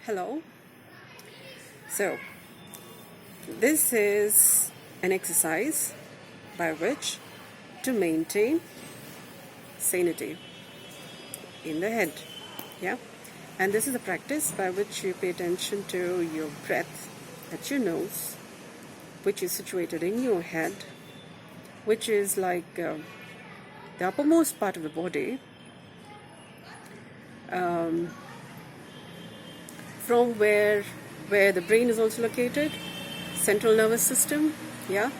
Hello. So, this is an exercise by which to maintain sanity in the head. Yeah. And this is a practice by which you pay attention to your breath at your nose, which is situated in your head, which is like the uppermost part of the body, from where the brain is also located, central nervous system. Yeah,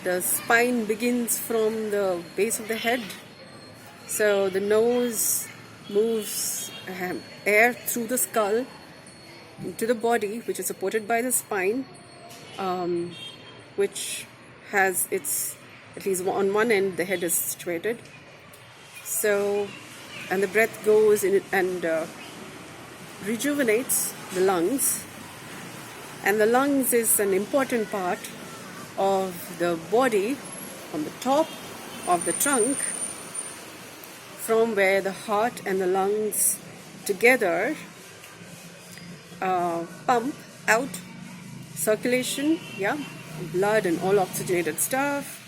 the spine begins from the base of the head, so the nose moves air through the skull into the body, which is supported by the spine, which has its, at least on one end the head is situated. So, and the breath goes in and rejuvenates the lungs, and the lungs is an important part of the body, on the top of the trunk, from where the heart and the lungs together pump out circulation, blood and all oxygenated stuff,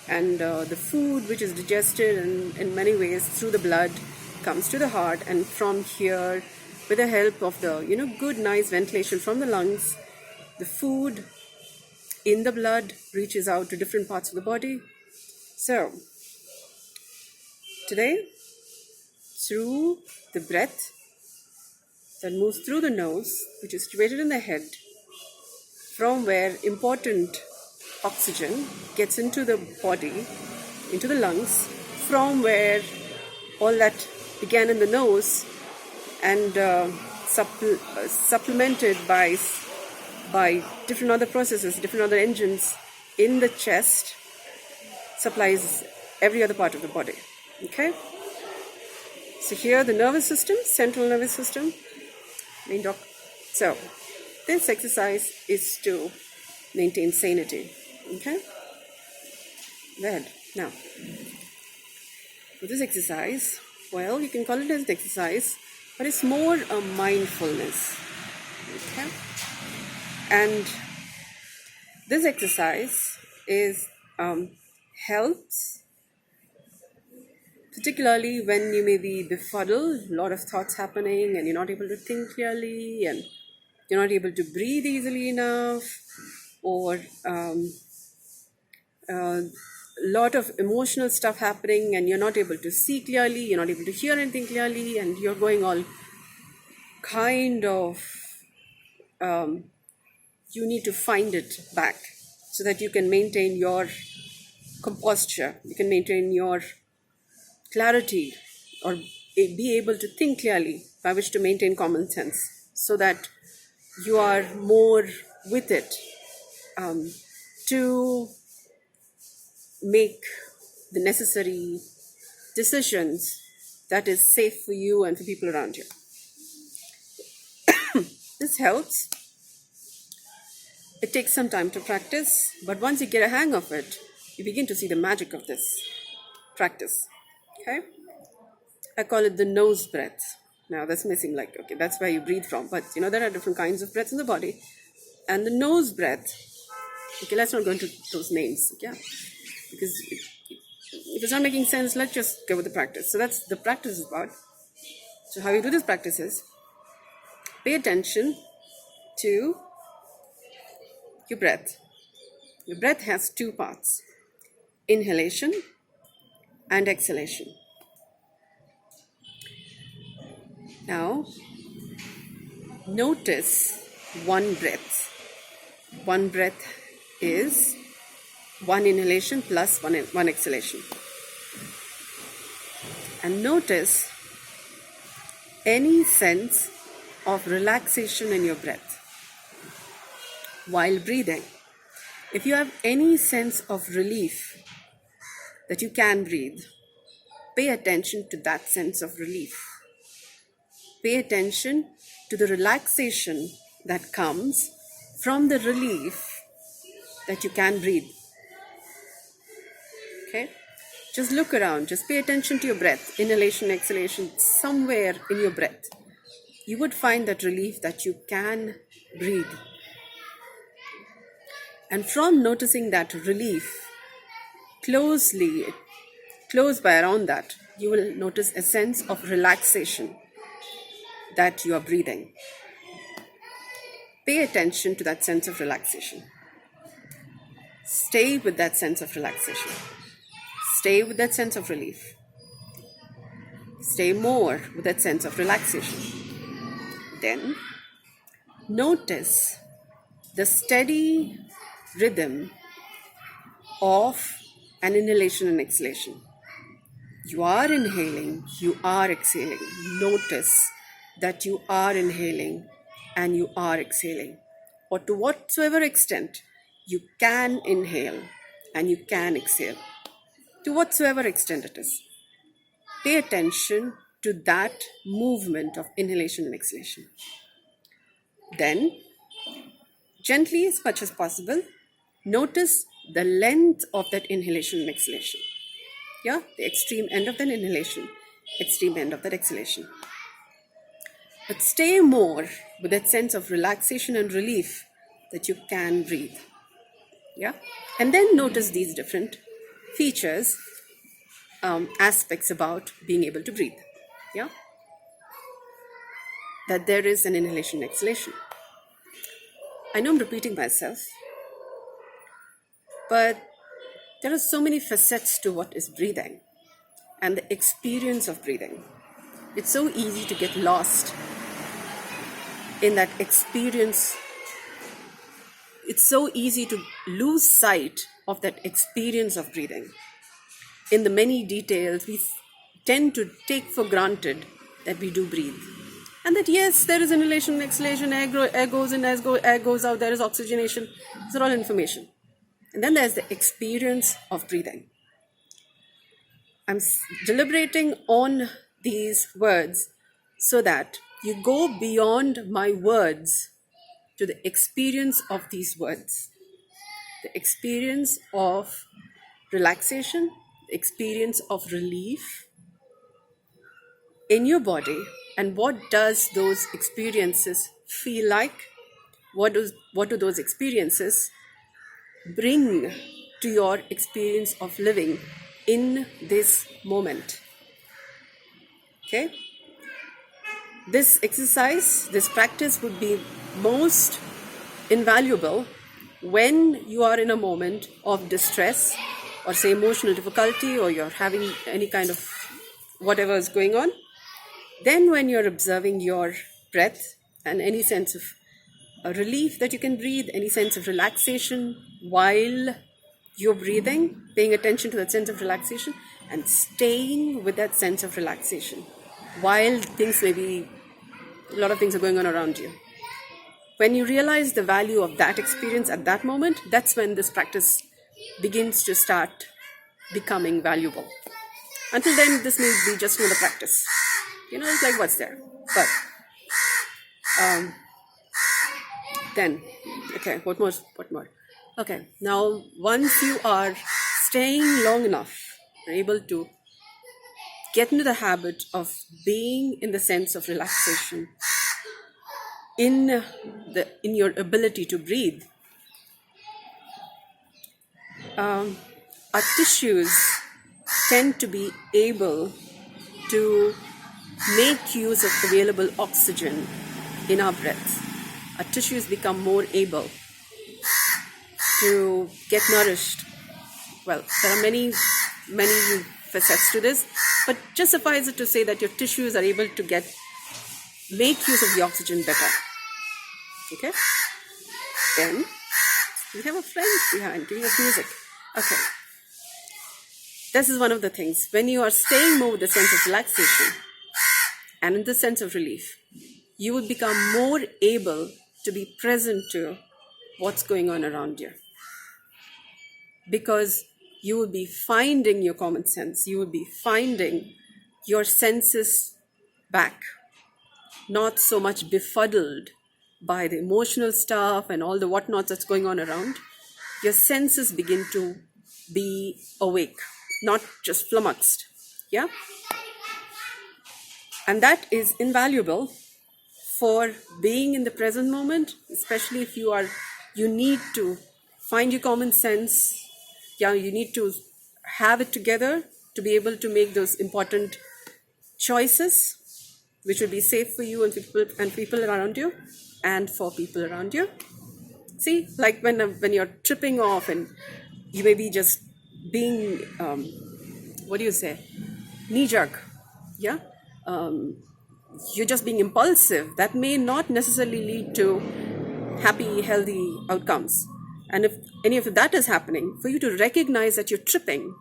and the food which is digested in many ways through the blood comes to the heart, and from here, with the help of the good nice ventilation from the lungs, the food in the blood reaches out to different parts of the body. So today, through the breath that moves through the nose, which is situated in the head, from where important oxygen gets into the body, into the lungs, from where all that began in the nose and supplemented by different other processes, different other engines in the chest, supplies every other part of the body. Okay? So here the nervous system, central nervous system, So this exercise is to maintain sanity. Okay? Good. Now, for this exercise, well, you can call it as an exercise, but it's more a mindfulness. Okay? And this exercise is helps, particularly when you may be befuddled, a lot of thoughts happening, and you're not able to think clearly, and you're not able to breathe easily enough, or a lot of emotional stuff happening, and you're not able to see clearly, you're not able to hear anything clearly, and you're going all kind of, you need to find it back so that you can maintain your composture, you can maintain your clarity, or be able to think clearly, by which to maintain common sense, so that you are more with it, to make the necessary decisions that is safe for you and for people around you. This helps. It takes some time to practice, but once you get a hang of it, you begin to see the magic of this practice. Okay? I call it the nose breath. Now that's missing, like, okay, that's where you breathe from, but there are different kinds of breaths in the body. And the nose breath, okay, let's not go into those names, because if it's not making sense, let's just go with the practice. So that's the practice is about. So how you do this practice is, pay attention to your breath. Your breath has two parts: inhalation and exhalation. Now, notice one breath. One breath is one inhalation plus one exhalation. And notice any sense of relaxation in your breath while breathing. If you have any sense of relief that you can breathe, pay attention to that sense of relief. Pay attention to the relaxation that comes from the relief that you can breathe. Okay? Just look around. Just pay attention to your breath. Inhalation, exhalation, somewhere in your breath. you would find that relief that you can breathe. And from noticing that relief close by around that, you will notice a sense of relaxation that you are breathing. Pay attention to that sense of relaxation. Stay with that sense of relaxation. Stay with that sense of relief. Stay more with that sense of relaxation. Then notice the steady rhythm of an inhalation and exhalation. You are inhaling, you are exhaling. Notice that you are inhaling and you are exhaling. Or to whatsoever extent you can inhale and you can exhale. To whatsoever extent it is. Pay attention to that movement of inhalation and exhalation. Then, gently as much as possible, notice the length of that inhalation and exhalation. Yeah, the extreme end of that inhalation, extreme end of that exhalation. But stay more with that sense of relaxation and relief that you can breathe. Yeah, and then notice these different features, aspects about being able to breathe. Yeah, that there is an inhalation and exhalation. I know I'm repeating myself, but there are so many facets to what is breathing and the experience of breathing. It's so easy to get lost in that experience. It's so easy to lose sight of that experience of breathing. In the many details, we tend to take for granted that we do breathe. And that yes, there is inhalation and exhalation, air goes in, air goes out, there is oxygenation. These are all information. And then there's the experience of breathing. I'm deliberating on these words so that you go beyond my words to the experience of these words. The experience of relaxation, the experience of relief in your body, and what does those experiences feel like? What do those experiences bring to your experience of living in this moment? Okay? This exercise, this practice would be most invaluable when you are in a moment of distress or say emotional difficulty, or you're having any kind of whatever is going on. Then when you're observing your breath and any sense of a relief that you can breathe, any sense of relaxation while you're breathing, paying attention to that sense of relaxation and staying with that sense of relaxation while things maybe, a lot of things are going on around you. When you realize the value of that experience at that moment, that's when this practice begins to start becoming valuable. Until then, this may be just another practice. It's like what's there. But then, okay, what more? Okay, now once you are staying long enough, you're able to get into the habit of being in the sense of relaxation, in your ability to breathe. Our tissues tend to be able to make use of available oxygen in our breath. Our tissues become more able to get nourished. Well, there are many facets to this, but just suffice it to say that your tissues are able to make use of the oxygen better. Okay? Then we have a friend behind giving us music. Okay. This is one of the things. When you are staying more with the sense of relaxation and in the sense of relief, you will become more able to be present to what's going on around you. Because you will be finding your common sense. You will be finding your senses back. Not so much befuddled by the emotional stuff and all the whatnots that's going on around. Your senses begin to be awake, not just flummoxed. Yeah? And that is invaluable for being in the present moment, especially if you need to find your common sense. Yeah, you need to have it together to be able to make those important choices which would be safe for you and people around you and for people around you. See, like when you're tripping off and you may be just being what do you say, knee jerk, yeah, you're just being impulsive. That may not necessarily lead to happy, healthy outcomes. And if any of that is happening, for you to recognize that you're tripping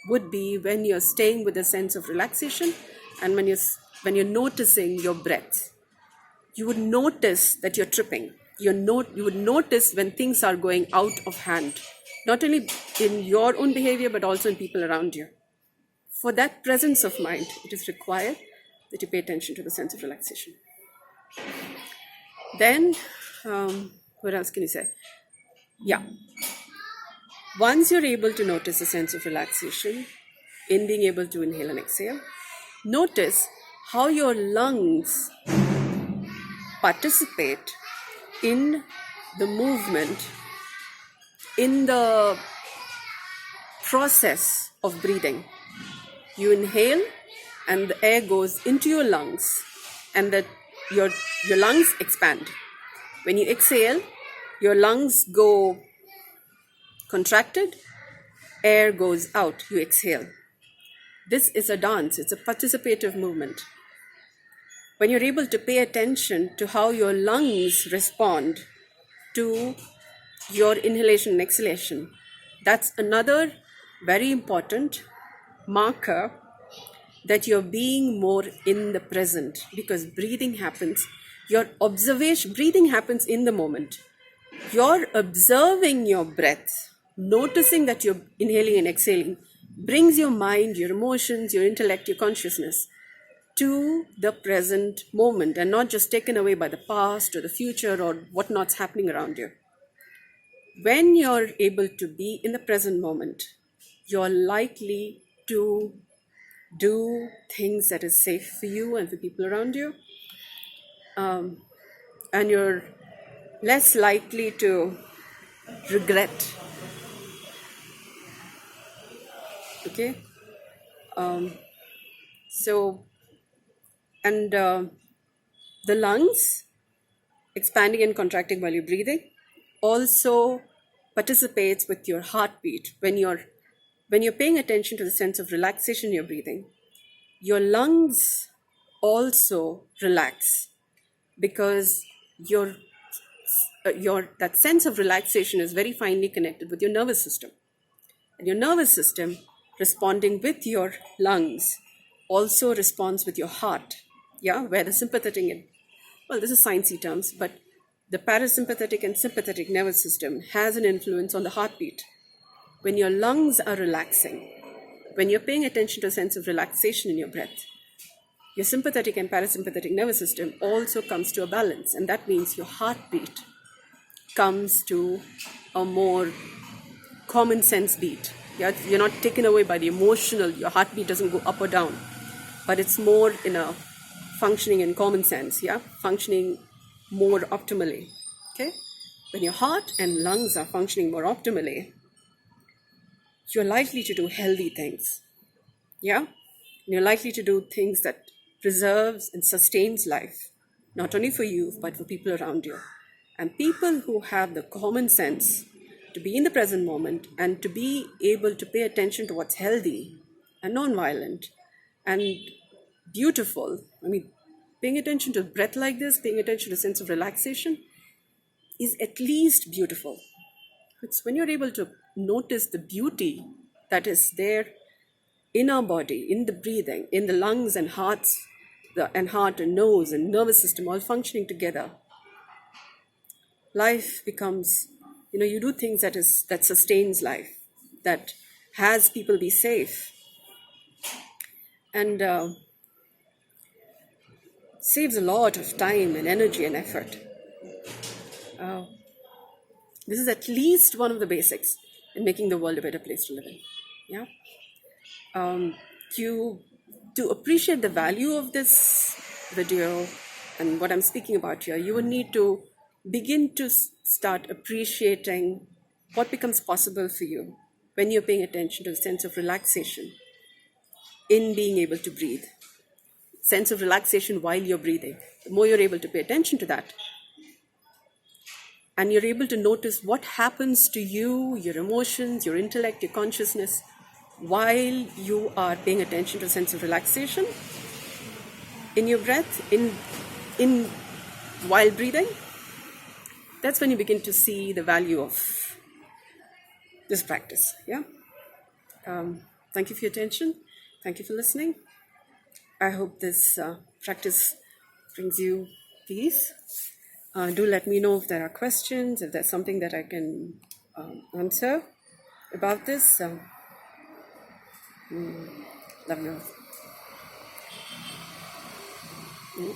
would be when you're staying with a sense of relaxation and when you're noticing your breath. You would notice that you're tripping. You would notice when things are going out of hand, not only in your own behavior but also in people around you. For that presence of mind, it is required that you pay attention to the sense of relaxation. Then, what else can you say? Yeah. Once you're able to notice a sense of relaxation in being able to inhale and exhale, notice how your lungs participate in the movement, in the process of breathing. You inhale and the air goes into your lungs and your lungs expand. When you exhale, your lungs go contracted, air goes out, you exhale. This is a dance, it's a participative movement. When you're able to pay attention to how your lungs respond to your inhalation and exhalation, that's another very important marker that you're being more in the present, because breathing happens in the moment. You're observing your breath, noticing that you're inhaling and exhaling, brings your mind, your emotions, your intellect, your consciousness to the present moment and not just taken away by the past or the future or whatnot's happening around you. When you're able to be in the present moment, you're likely to do things that is safe for you and for people around you. And you're less likely to regret. Okay? The lungs expanding and contracting while you're breathing also participates with your heartbeat. When you're paying attention to the sense of relaxation in your breathing, your lungs also relax, because that sense of relaxation is very finely connected with your nervous system. And your nervous system, responding with your lungs, also responds with your heart. Yeah, where the sympathetic, this is sciencey terms, but the parasympathetic and sympathetic nervous system has an influence on the heartbeat. When your lungs are relaxing, when you're paying attention to a sense of relaxation in your breath, your sympathetic and parasympathetic nervous system also comes to a balance, and that means your heartbeat comes to a more common sense beat. Yeah, you're not taken away by the emotional, your heartbeat doesn't go up or down, but it's more in a functioning in common sense, yeah, functioning more optimally. Okay? When your heart and lungs are functioning more optimally, you're likely to do healthy things. Yeah? And you're likely to do things that preserves and sustains life, not only for you, but for people around you. And people who have the common sense to be in the present moment and to be able to pay attention to what's healthy and non-violent and beautiful. I mean, paying attention to breath like this, paying attention to a sense of relaxation is at least beautiful. It's when you're able to notice the beauty that is there in our body, in the breathing, in the lungs and hearts, and heart and nose and nervous system all functioning together. Life becomes, you do things that sustains life, that has people be safe, and saves a lot of time and energy and effort. This is at least one of the basics in making the world a better place to live in. Yeah. To appreciate the value of this video and what I'm speaking about here, you will need to begin to start appreciating what becomes possible for you when you're paying attention to a sense of relaxation in being able to breathe. Sense of relaxation while you're breathing. The more you're able to pay attention to that, and you're able to notice what happens to you, your emotions, your intellect, your consciousness, while you are paying attention to a sense of relaxation in your breath, in while breathing, that's when you begin to see the value of this practice. Yeah. Thank you for your attention. Thank you for listening. I hope this practice brings you peace. Do let me know if there are questions, if there's something that I can answer about this. Love you all.